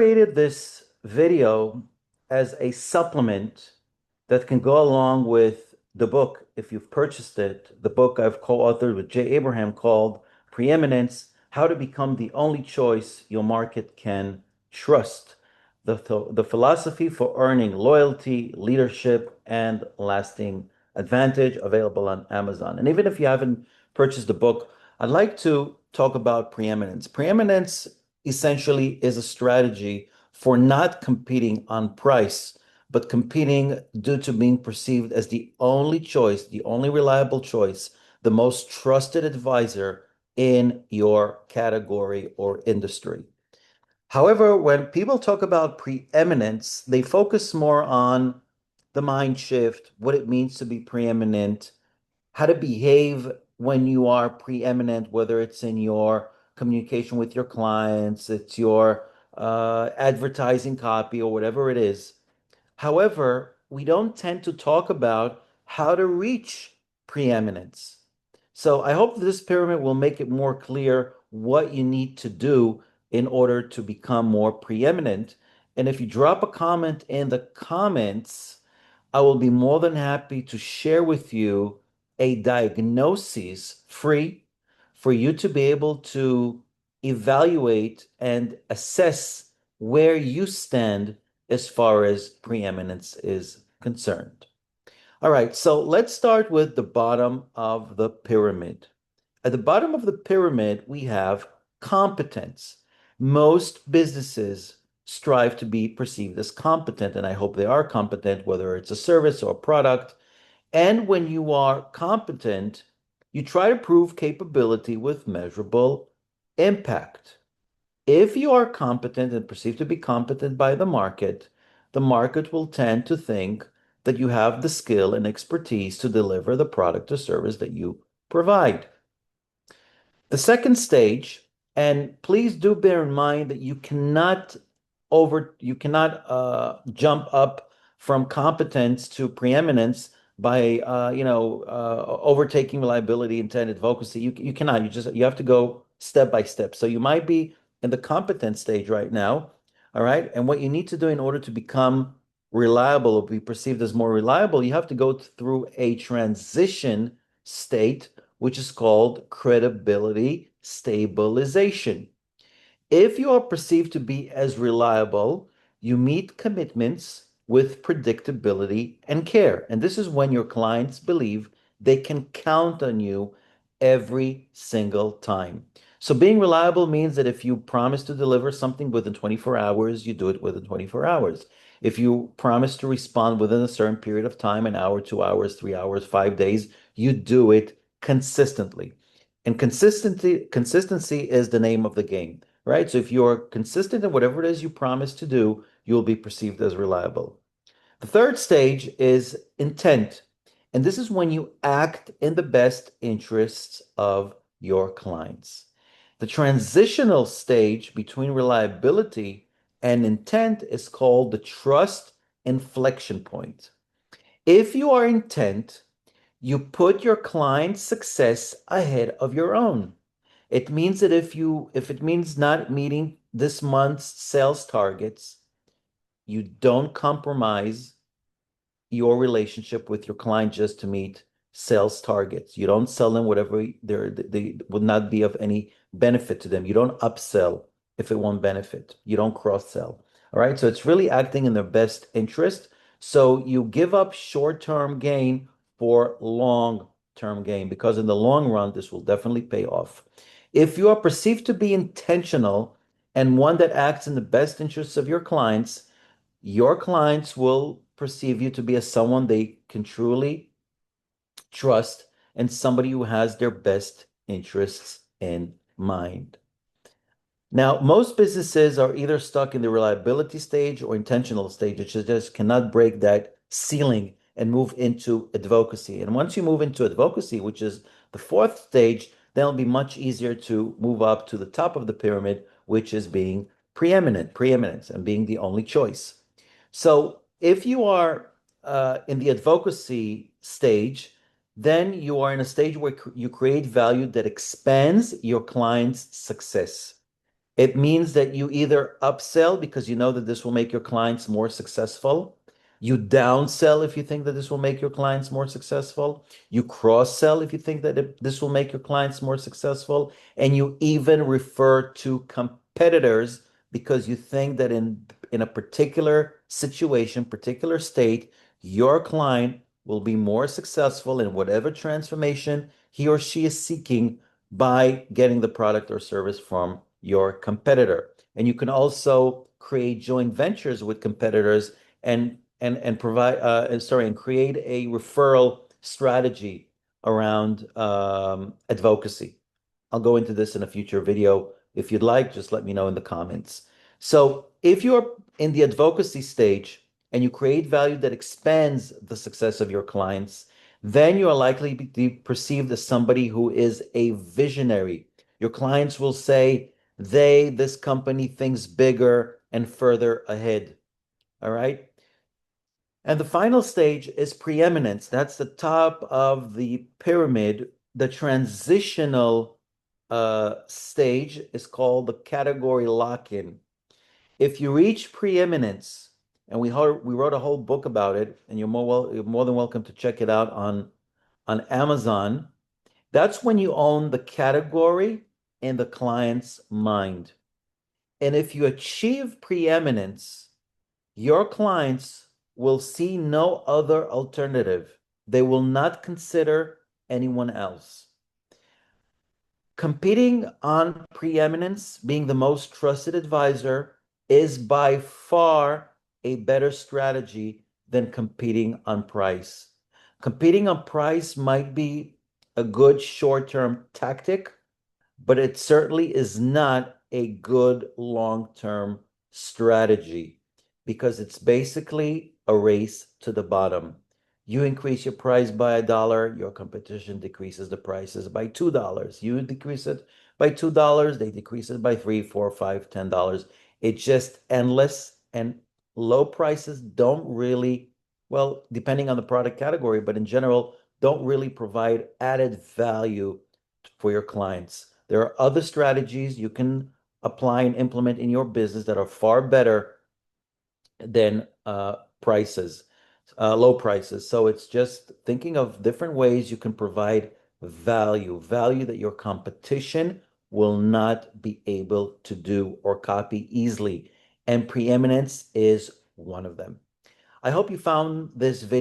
Created this video as a supplement that can go along with the book, if you've purchased it, the book I've co-authored with Jay Abraham called Preeminence: How to Become the Only Choice Your Market Can Trust. The philosophy for earning loyalty, leadership, and lasting advantage, available on Amazon. And even if you haven't purchased the book, I'd like to talk about preeminence. Preeminence essentially is a strategy for not competing on price, but competing due to being perceived as the only choice, the only reliable choice, the most trusted advisor in your category or industry. However, when people talk about preeminence, they focus more on the mind shift, what it means to be preeminent, how to behave when you are preeminent, whether it's in your communication with your clients, it's your advertising copy, or whatever it is. However, we don't tend to talk about how to reach preeminence. So I hope this pyramid will make it more clear what you need to do in order to become more preeminent. And if you drop a comment in the comments, I will be more than happy to share with you a diagnosis free for you to be able to evaluate and assess where you stand as far as preeminence is concerned. All right, so let's start with the bottom of the pyramid. At the bottom of the pyramid, we have competence. Most businesses strive to be perceived as competent, and I hope they are competent, whether it's a service or a product. And when you are competent, you try to prove capability with measurable impact. If you are competent and perceived to be competent by the market will tend to think that you have the skill and expertise to deliver the product or service that you provide. The second stage, and please do bear in mind that you cannot jump up from competence to preeminence by overtaking reliability, intent, advocacy. You cannot. You have to go step by step. So you might be in the competence stage right now, all right? And what you need to do in order to become reliable or be perceived as more reliable, you have to go through a transition state, which is called credibility stabilization. If you are perceived to be as reliable, you meet commitments with predictability and care. And this is when your clients believe they can count on you every single time. So being reliable means that if you promise to deliver something within 24 hours, you do it within 24 hours. If you promise to respond within a certain period of time, an hour, 2 hours, 3 hours, 5 days, you do it consistently. And consistency is the name of the game, right? So if you're consistent in whatever it is you promise to do, you'll be perceived as reliable. The third stage is intent. And this is when you act in the best interests of your clients. The transitional stage between reliability and intent is called the trust inflection point. If you are intent, you put your client's success ahead of your own. It means that if it means not meeting this month's sales targets, you don't compromise your relationship with your client just to meet sales targets. You don't sell them whatever they would not be of any benefit to them. You don't upsell if it won't benefit. You don't cross-sell. All right. So it's really acting in their best interest. So you give up short-term gain for long-term gain, because in the long run, this will definitely pay off. If you are perceived to be intentional and one that acts in the best interests of your clients will perceive you to be as someone they can truly trust and somebody who has their best interests in mind. Now, most businesses are either stuck in the reliability stage or intentional stage, which just cannot break that ceiling and move into advocacy. And once you move into advocacy, which is the fourth stage, then it'll be much easier to move up to the top of the pyramid, which is being preeminence, and being the only choice. So if you are in the advocacy stage, then you are in a stage where you create value that expands your client's success. It means that you either upsell because you know that this will make your clients more successful. You downsell if you think that this will make your clients more successful. You cross-sell if you think that this will make your clients more successful. And you even refer to competitors because you think that in a particular situation, particular state, your client will be more successful in whatever transformation he or she is seeking by getting the product or service from your competitor. And you can also create joint ventures with competitors and provide and create a referral strategy around advocacy. I'll go into this in a future video. If you'd like, just let me know in the comments. So if you're in the advocacy stage and you create value that expands the success of your clients, then you are likely to be perceived as somebody who is a visionary. Your clients will say, this company thinks bigger and further ahead. All right. And the final stage is preeminence. That's the top of the pyramid. The transitional stage is called the category lock-in. If you reach preeminence, and we wrote a whole book about it, and you're more than welcome to check it out on Amazon. That's when you own the category in the client's mind. And if you achieve preeminence, your clients will see no other alternative. They will not consider anyone else. Competing on preeminence, being the most trusted advisor, is by far a better strategy than competing on price. Competing on price might be a good short-term tactic, but it certainly is not a good long-term strategy because it's basically a race to the bottom. You increase your price by $1, your competition decreases the prices by $2. You decrease it by $2, they decrease it by $3, $4, $5, $10. It's just endless, and low prices don't really, well, depending on the product category, but in general, don't really provide added value for your clients. There are other strategies you can apply and implement in your business that are far better than prices, low prices. So it's just thinking of different ways you can provide value that your competition will not be able to do or copy easily. And preeminence is one of them. I hope you found this video